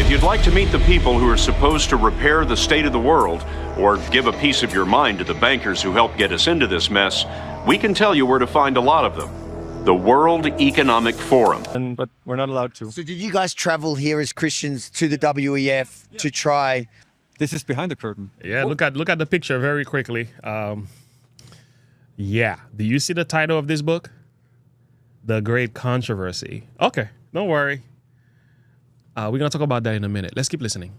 If you'd like to meet the people who are supposed to repair the state of the world, or give a piece of your mind to the bankers who helped get us into this mess, we can tell you where to find a lot of them. The World Economic Forum. But we're not allowed to. So did you guys travel here as Christians to the WEF to try? This is behind the curtain. Yeah, look at the picture very quickly. Yeah, do you see the title of this book? The Great Controversy. Okay, don't worry. We're going to talk about that in a minute. Let's keep listening.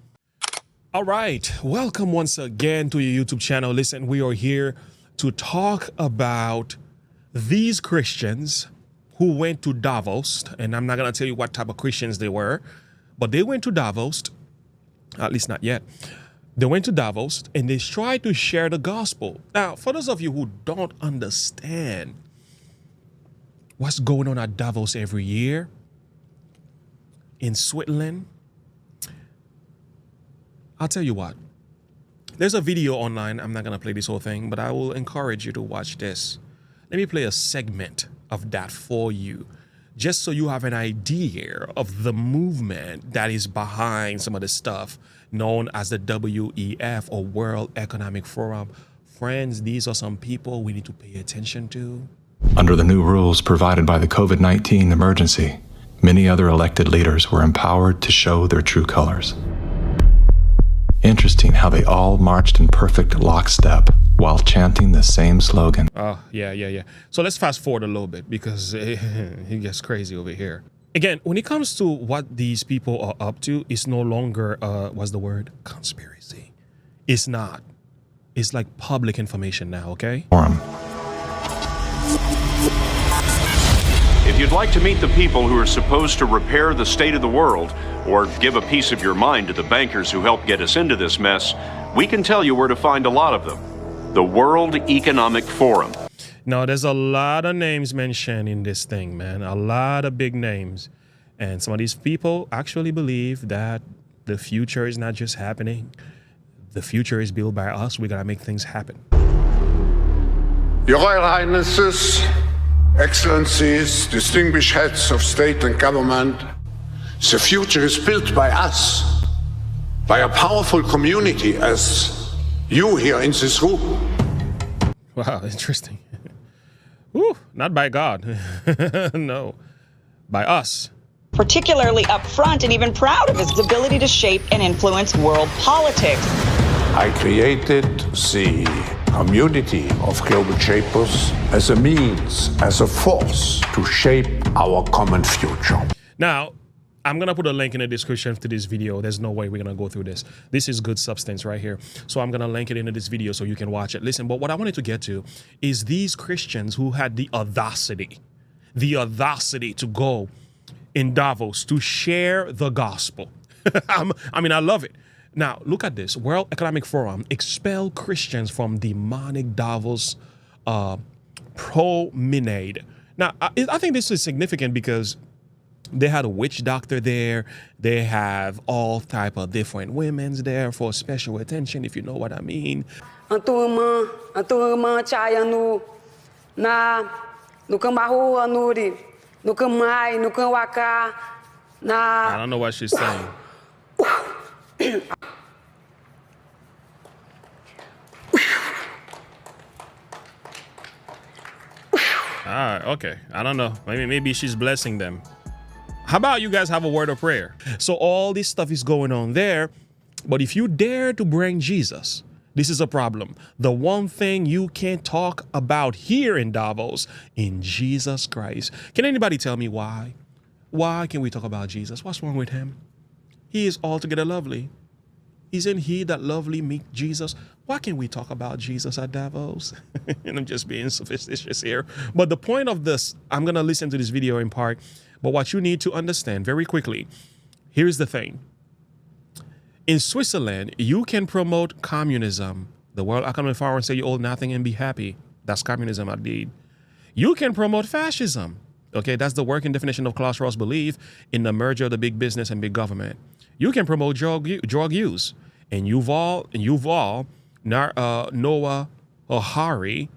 All right, welcome once again to your YouTube channel. Listen, we are here to talk about these Christians who went to Davos, and I'm not going to tell you what type of Christians they were, but they went to Davos, at least not yet. They went to Davos and they tried to share the gospel. Now, for those of you who don't understand what's going on at Davos every year in Switzerland, I'll tell you what. There's a video online. I'm not going to play this whole thing, but I will encourage you to watch this. Let me play a segment of that for you, just so you have an idea of the movement that is behind some of the stuff known as the WEF or World Economic Forum. Friends, these are some people we need to pay attention to. Under the new rules provided by the COVID-19 emergency, many other elected leaders were empowered to show their true colors. Interesting how they all marched in perfect lockstep while chanting the same slogan. Oh, yeah. So let's fast forward a little bit because it gets crazy over here. Again, when it comes to what these people are up to, it's no longer, what's the word? Conspiracy. It's not. It's like public information now, okay? Forum. If you'd like to meet the people who are supposed to repair the state of the world, or give a piece of your mind to the bankers who helped get us into this mess, we can tell you where to find a lot of them. The World Economic Forum. Now, there's a lot of names mentioned in this thing, man. A lot of big names. And some of these people actually believe that the future is not just happening. The future is built by us. We got to make things happen. Your Royal Highnesses, Excellencies, distinguished heads of state and government, the future is built by us, by a powerful community as you here in this room. Wow, interesting. Woo, not by God. No, by us. Particularly upfront and even proud of his ability to shape and influence world politics. I created the community of global shapers as a means, as a force to shape our common future. Now, I'm going to put a link in the description to this video. There's no way we're going to go through this. This is good substance right here. So I'm going to link it into this video so you can watch it. Listen, but what I wanted to get to is these Christians who had the audacity to go in Davos to share the gospel. I mean, I love it. Now, look at this. World Economic Forum expel Christians from demonic Davos promenade. Now, I think this is significant because they had a witch doctor there. They have all type of different women's there for special attention, if you know what I mean. I don't know what she's saying. Okay. I don't know. Maybe she's blessing them. How about you guys have a word of prayer? So all this stuff is going on there, but if you dare to bring Jesus, this is a problem. The one thing you can't talk about here in Davos, in Jesus Christ. Can anybody tell me why? Why can we talk about Jesus? What's wrong with him? He is altogether lovely. Isn't he that lovely, meek Jesus? Why can't we talk about Jesus at Davos? And I'm just being sophisticated here. But the point of this, I'm going to listen to this video in part. But what you need to understand very quickly, here's the thing. In Switzerland, you can promote communism. The World Economic Forum say you owe nothing and be happy. That's communism indeed. You can promote fascism. Okay, that's the working definition of Klaus Ross' belief in the merger of the big business and big government. You can promote drug use. And Noah Harari,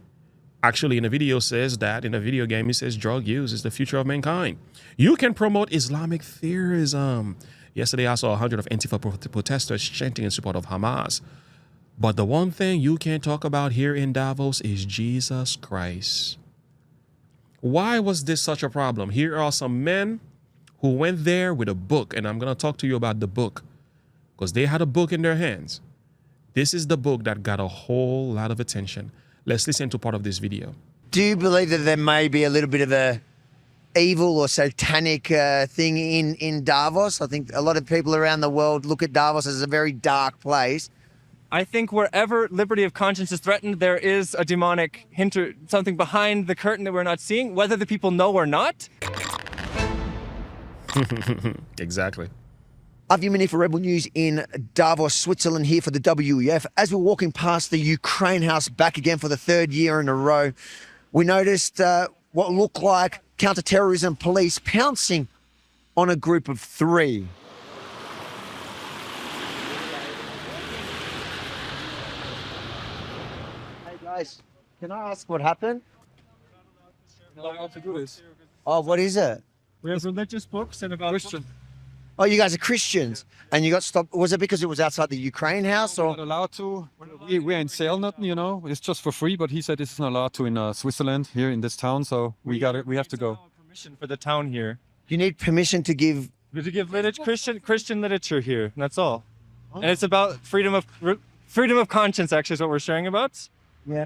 actually in a video says that, in a video game, he says drug use is the future of mankind. You can promote Islamic theorism. Yesterday, I saw 100 of Antifa protesters chanting in support of Hamas. But the one thing you can't talk about here in Davos is Jesus Christ. Why was this such a problem? Here are some men who went there with a book, and I'm going to talk to you about the book because they had a book in their hands. This is the book that got a whole lot of attention. Let's listen to part of this video. Do you believe that there may be a little bit of a evil or satanic thing in Davos? I think a lot of people around the world look at Davos as a very dark place. I think wherever liberty of conscience is threatened, there is a demonic hint or something behind the curtain that we're not seeing, whether the people know or not. Exactly. Avi Mini for Rebel News in Davos, Switzerland, here for the WEF. As we're walking past the Ukraine House back again for the third year in a row, we noticed what looked like counter-terrorism police pouncing on a group of 3. Hey guys, can I ask what happened? Not allowed to do this. Oh, what is it? We have religious books and about Christian. Oh, you guys are Christians, and you got stopped. Was it because it was outside the Ukraine house, We're or? not allowed to. We're in sale, nothing, you know. It's just for free. But he said this is not allowed to in Switzerland, here in this town. So we have to go. Permission for the town here. You need permission to give. To give Christian literature here. And that's all. And it's about freedom of conscience. Actually, is what we're sharing about. Yeah.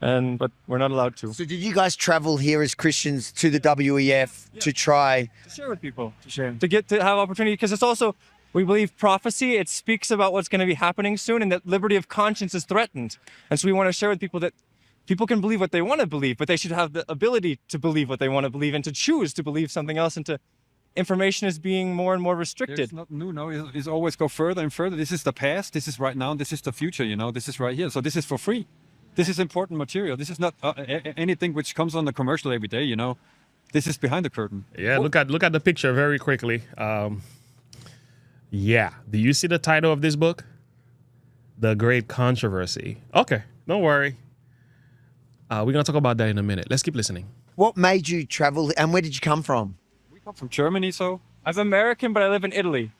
But we're not allowed to. So did you guys travel here as Christians to the WEF to try? To share with people, to have opportunity, because it's also, we believe prophecy. It speaks about what's going to be happening soon, and that liberty of conscience is threatened. And so we want to share with people that people can believe what they want to believe, but they should have the ability to believe what they want to believe and to choose to believe something else. And to information is being more and more restricted. It's not new, no. It's always go further and further. This is the past. This is right now. This is the future. You know. This is right here. So this is for free. This is important material. This is not anything which comes on the commercial every day, you know. This is behind the curtain. Yeah, look at the picture very quickly. Yeah, do you see the title of this book? The Great Controversy. Okay, don't worry. We're going to talk about that in a minute. Let's keep listening. What made you travel, and where did you come from? We come from Germany, so. I'm American, but I live in Italy.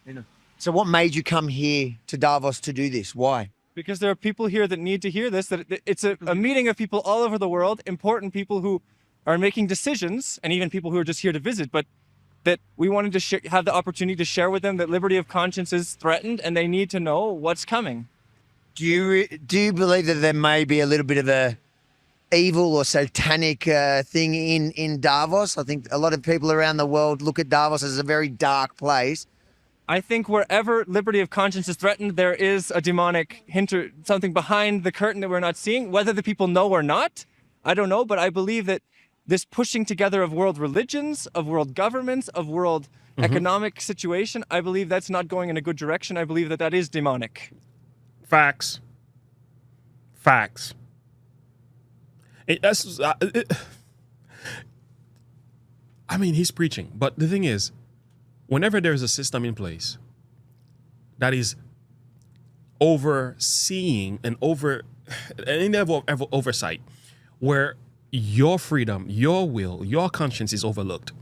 So what made you come here to Davos to do this? Why? Because there are people here that need to hear this, that it's a meeting of people all over the world, important people who are making decisions, and even people who are just here to visit, but that we wanted to have the opportunity to share with them that liberty of conscience is threatened and they need to know what's coming. Do you believe that there may be a little bit of a evil or satanic thing in Davos? I think a lot of people around the world look at Davos as a very dark place. I think wherever liberty of conscience is threatened, there is a demonic hint or something behind the curtain that we're not seeing, whether the people know or not. I don't know, but I believe that this pushing together of world religions, of world governments, of world economic situation, I believe that's not going in a good direction. I believe that is demonic. Facts. I mean, he's preaching, but the thing is, whenever there's a system in place that is overseeing and any level of oversight where your freedom, your will, your conscience is overlooked,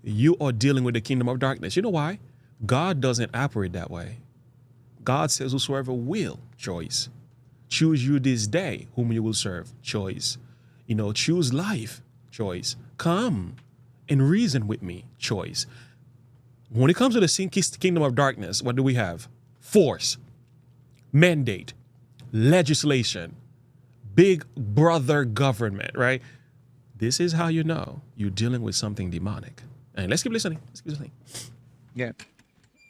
you are dealing with the kingdom of darkness. You know why? God doesn't operate that way. God says, whosoever will, choice. Choose you this day whom you will serve, choice. Choose life, choice. Come and reason with me, choice. When it comes to the kingdom of darkness, what do we have? Force, mandate, legislation, big brother government, right? This is how you know you're dealing with something demonic. And let's keep listening. Yeah.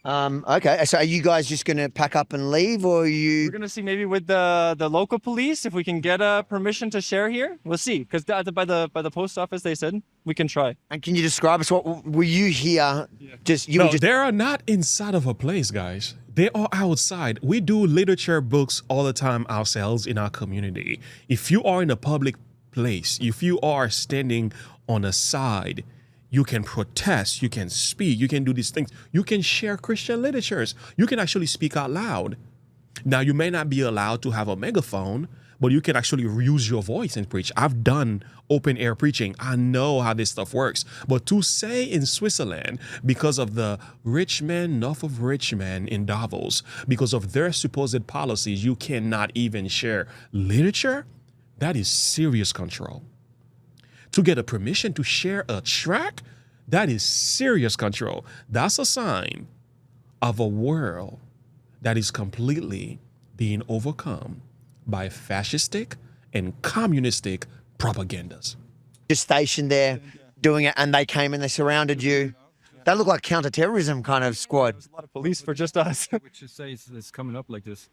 Okay, so are you guys just going to pack up and leave, or are you? We're going to see maybe with the local police if we can get permission to share here. We'll see, because by the post office they said we can try. And can you describe us? What were you here? Yeah. They are not inside of a place, guys. They are outside. We do literature books all the time ourselves in our community. If you are in a public place, if you are standing on a side, you can protest, you can speak, you can do these things. You can share Christian literatures. You can actually speak out loud. Now, you may not be allowed to have a megaphone, but you can actually use your voice and preach. I've done open air preaching. I know how this stuff works. But to say in Switzerland, because of the rich men, enough of rich men in Davos, because of their supposed policies, you cannot even share literature, that is serious control. To get a permission to share a track, that is serious control. That's a sign of a world that is completely being overcome by fascistic and communistic propagandas. You're stationed there doing it, and they came and they surrounded you. They look like counter-terrorism kind of squad. There's a lot of police for just us. Which says it's coming up like this.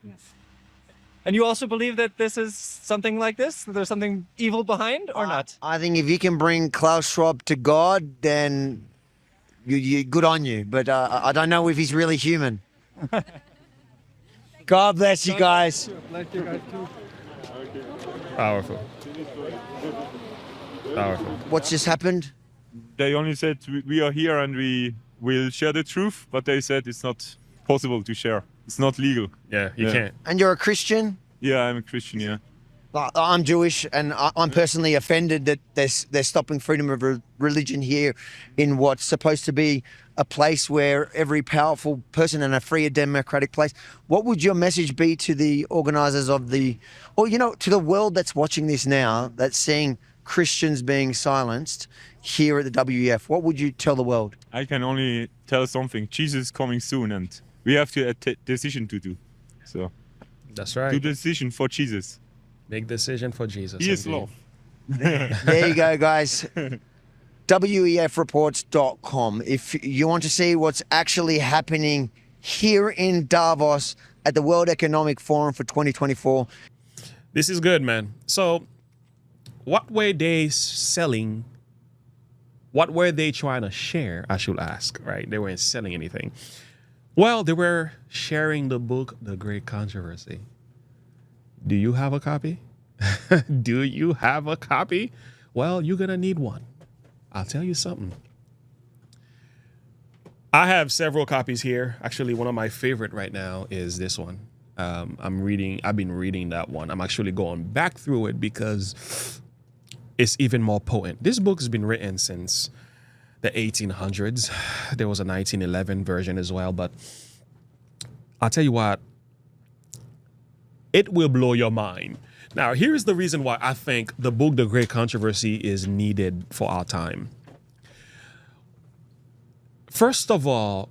And you also believe that this is something like this? That there's something evil behind or not? I think if you can bring Klaus Schwab to God, then you good on you. But I don't know if he's really human. God bless you guys. Powerful. Powerful. What's just happened? They only said we are here and we will share the truth, but they said it's not possible to share. It's not legal. Yeah, you can't. And you're a Christian? Yeah, I'm a Christian, yeah. I'm Jewish, and I'm personally offended that they're stopping freedom of religion here in what's supposed to be a place where every powerful person in a free and democratic place. What would your message be to the organisers of to the world that's watching this now, that's seeing Christians being silenced here at the WEF? What would you tell the world? I can only tell something. Jesus is coming soon and we have to a decision to do. So That's right. do the decision for Jesus. Big decision for Jesus. He is indeed. love. There you go, guys. WEFreports.com. If you want to see what's actually happening here in Davos at the World Economic Forum for 2024. This is good, man. So, what were they selling? What were they trying to share? I should ask, right? They weren't selling anything. Well, they were sharing the book, The Great Controversy. Do you have a copy? Do you have a copy? Well, you're going to need one. I'll tell you something. I have several copies here. Actually, one of my favorite right now is this one. I've been reading that one. I'm actually going back through it because it's even more potent. This book has been written since the 1800s. There was a 1911 version as well, but I'll tell you what, it will blow your mind. Now, here's the reason why I think the book, The Great Controversy, is needed for our time. First of all,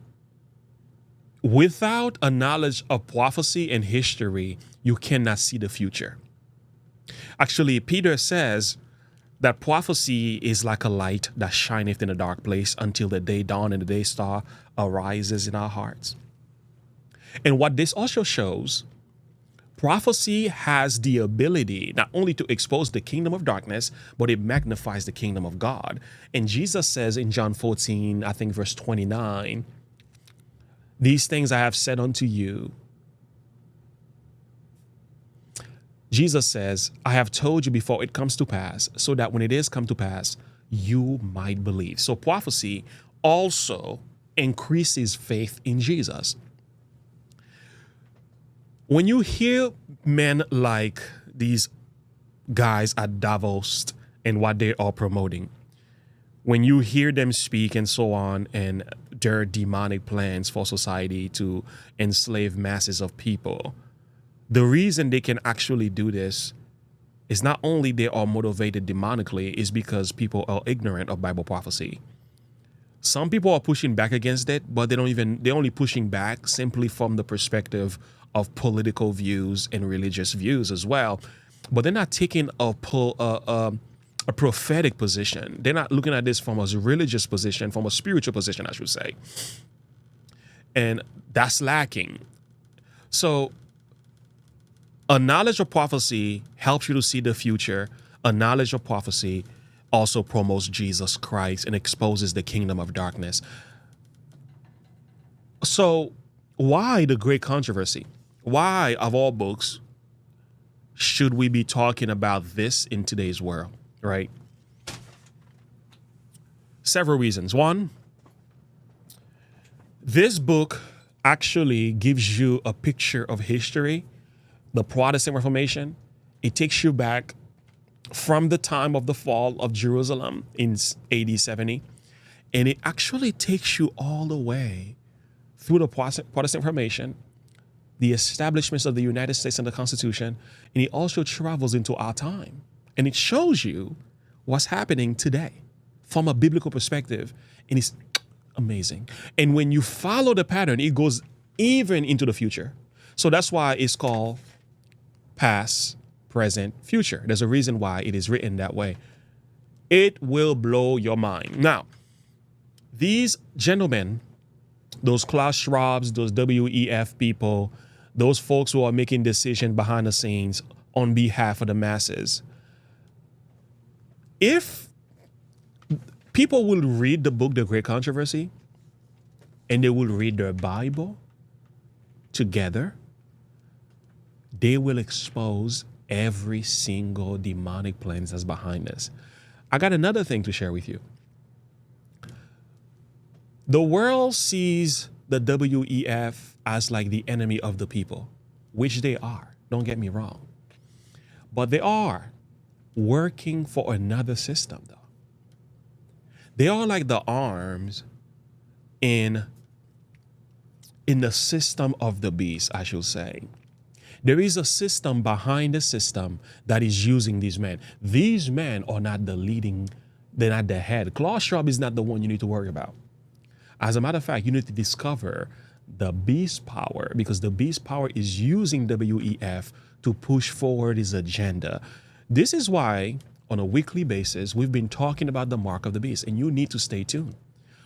without a knowledge of prophecy and history, you cannot see the future. Actually, Peter says that prophecy is like a light that shineth in a dark place until the day dawn and the day star arises in our hearts. And what this also shows, prophecy has the ability not only to expose the kingdom of darkness, but it magnifies the kingdom of God. And Jesus says in John 14, I think verse 29, these things I have said unto you. Jesus says, I have told you before it comes to pass, so that when it is come to pass, you might believe. So prophecy also increases faith in Jesus. When you hear men like these guys at Davos and what they are promoting, when you hear them speak and so on, and their demonic plans for society to enslave masses of people, the reason they can actually do this is not only they are motivated demonically, is because people are ignorant of Bible prophecy. Some people are pushing back against it, but they're only pushing back simply from the perspective of political views and religious views as well. But they're not taking a prophetic position. They're not looking at this from a religious position, from a spiritual position, I should say. And that's lacking. So a knowledge of prophecy helps you to see the future. A knowledge of prophecy also promotes Jesus Christ and exposes the kingdom of darkness. So why the great controversy? Why, of all books, should we be talking about this in today's world, right? Several reasons. One, this book actually gives you a picture of history, the Protestant Reformation, It takes you back from the time of the fall of Jerusalem in AD 70, and it actually takes you all the way through the Protestant Reformation, the establishments of the United States and the Constitution, and it also travels into our time. And it shows you what's happening today from a biblical perspective, and it's amazing. And when you follow the pattern, it goes even into the future. So that's why it's called past, present, future. There's a reason why it is written that way. It will blow your mind. Now, these gentlemen, those Klaus Schwabs, those WEF people, those folks who are making decisions behind the scenes on behalf of the masses, if people will read the book, The Great Controversy, and they will read their Bible together, they will expose every single demonic plan that's behind this. I got another thing to share with you. The world sees the WEF as like the enemy of the people, which they are. Don't get me wrong. But they are working for another system, though. They are like the arms in the system of the beast, I should say. There is a system behind the system that is using these men. These men are not the leading, they're not the head. Klaus Schwab is not the one you need to worry about. As a matter of fact, you need to discover the beast power, because the beast power is using WEF to push forward his agenda. This is why, on a weekly basis, we've been talking about the mark of the beast, and you need to stay tuned.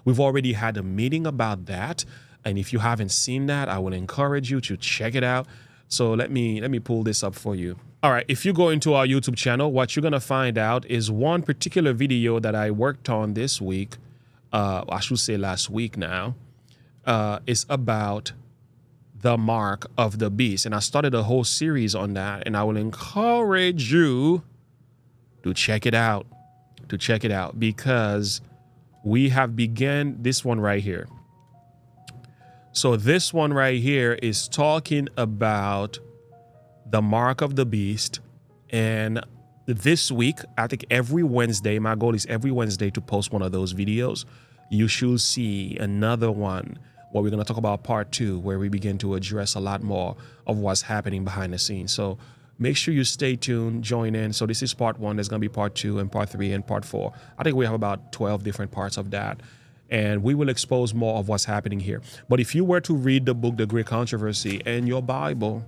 We've already had a meeting about that, and if you haven't seen that, I will encourage you to check it out. So let me pull this up for you. All right, if you go into our YouTube channel, what you're gonna find out is one particular video that I worked on this week, I should say last week now, is about the mark of the beast. And I started a whole series on that, and I will encourage you to check it out, because we have begun this one right here. So this one right here is talking about the mark of the beast. And this week, I think every Wednesday, my goal is every Wednesday to post one of those videos. You should see another one where we're going to talk about part 2, where we begin to address a lot more of what's happening behind the scenes. So make sure you stay tuned, join in. So this is part 1. There's going to be part 2 and part 3 and part 4. I think we have about 12 different parts of that. And we will expose more of what's happening here. But if you were to read the book, The Great Controversy, and your Bible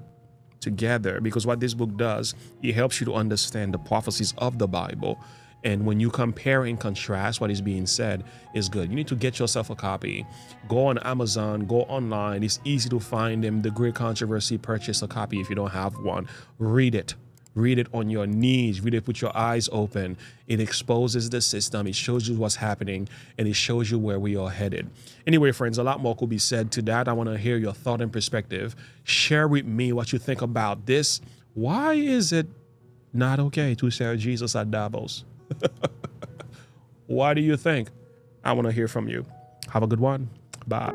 together, because what this book does, it helps you to understand the prophecies of the Bible. And when you compare and contrast what is being said, is good. You need to get yourself a copy. Go on Amazon, go online. It's easy to find them. The Great Controversy, purchase a copy if you don't have one. Read it. Read it on your knees. Read it with your eyes open. It exposes the system. It shows you what's happening, and it shows you where we are headed. Anyway, friends, a lot more could be said to that. I want to hear your thought and perspective. Share with me what you think about this. Why is it not okay to share Jesus at Davos? Why do you think? I want to hear from you. Have a good one. Bye.